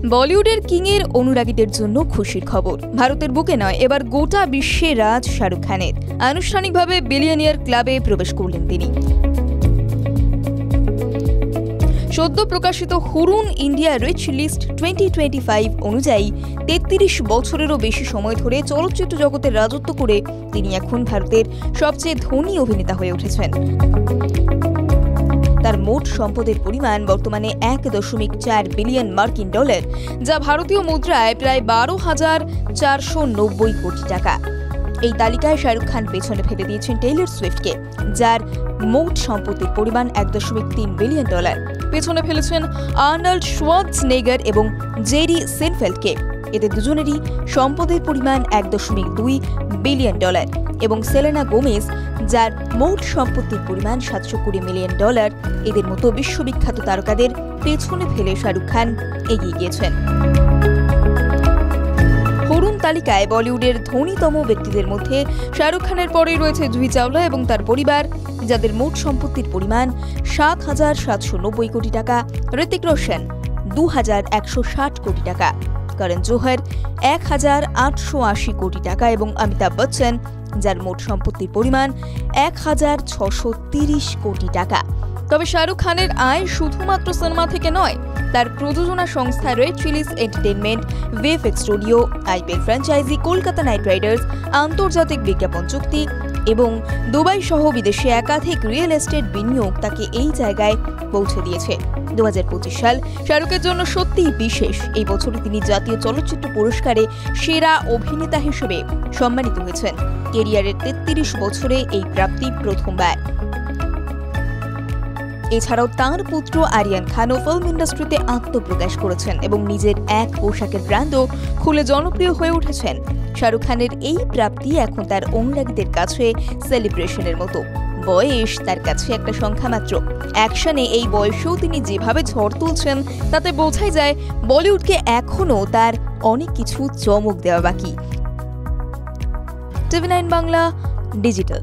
বলিউডের কিংয়ের অনুরাগীদের জন্য খুশির খবর। ভারতের বুকে নয়, এবার গোটা বিশ্বে রাজ শাহরুখ খানের। আনুষ্ঠানিকভাবে বিলিয়নিয়ার ক্লাবে প্রবেশ করলেন তিনি। সদ্য প্রকাশিত হুরুন ইন্ডিয়া রিচ লিস্ট 2025 অনুযায়ী 33 বছরেরও বেশি সময় ধরে চলচ্চিত্র জগতে রাজত্ব করে তিনি এখন ভারতের সবচেয়ে ধনী অভিনেতা হয়ে উঠেছেন। তার মোট সম্পদের পরিমাণ বর্তমানে 1.4 বিলিয়ন মার্কিন ডলার, যা ভারতীয় মুদ্রায় প্রায় 12,490 কোটি টাকা। এই তালিকায় শাহরুখ খান পেছনে ফেলে দিয়েছেন টেইলর সুইফটকে, যার মোট সম্পত্তির পরিমাণ 1.3 বিলিয়ন ডলার। পেছনে ফেলেছেন আর্নল্ড শোয়ার্জনেগার এবং জেরি সেনফেল্ডকে। এদের দুজনেরই সম্পদের পরিমাণ 1.2 বিলিয়ন ডলার, এবং সেলেনা গোমেজ, যার মোট সম্পত্তির পরিমাণ 720 মিলিয়ন ডলার। এদের মতো বিশ্ববিখ্যাত তারকাদের পেছনে ফেলে শাহরুখ খান এগিয়ে গিয়েছেন। হুরুন তালিকায় বলিউডের ধনীতম ব্যক্তিদের মধ্যে শাহরুখ খানের পরেই রয়েছে জুহি চাওলা এবং তার পরিবার, যাদের মোট সম্পত্তির পরিমাণ 7,790 কোটি টাকা, ঋতিক রোশন 2,160 কোটি টাকা, করণ জোহর 1,880 কোটি টাকা এবং অমিতাভ বচ্চন, যার মোট সম্পত্তির পরিমাণ 1,630 কোটি টাকা। তবে শাহরুখ খানের আয় শুধুমাত্র সিনেমা থেকে নয়, তার প্রযোজনা সংস্থা red Chillies entertainment, VFX studio, IPL franchise, Kolkata night Riders, আন্তর্জাতিক বিজ্ঞাপন চুক্তি এবং দুবাই সহ বিদেশে একাধিক রিয়েল এস্টেট বিনিয়োগ তাকে এই জায়গায় পৌঁছে দিয়েছে। 2025 সাল শাহরুখের জন্য সত্যিই বিশেষ। এই বছরে তিনি জাতীয় চলচ্চিত্র পুরস্কারে সেরা অভিনেতা হিসেবে সম্মানিত হয়েছেন। ক্যারিয়ারের 33 বছরে এই প্রাপ্তি প্রথমবার। এছাড়াও তাঁর পুত্র আরিয়ান খানও ফিল্ম ইন্ডাস্ট্রিতে আত্মপ্রকাশ করেছেন এবং নিজের এক পোশাকের ব্র্যান্ডও খুলে জনপ্রিয় হয়ে উঠেছেন। শাহরুখ খানের এই প্রাপ্তি এখন তার অনুরাগীদের কাছে সেলিব্রেশনের মতো। বয়স তার কাছে একটা সংখ্যা মাত্র। অ্যাকশনে এই বয়সেও তিনি যেভাবে ঝড় তুলছেন, তাতে বোঝাই যায় বলিউডকে এখনও তার অনেক কিছু চমক দেওয়া বাকি। TV9 Bangla digital.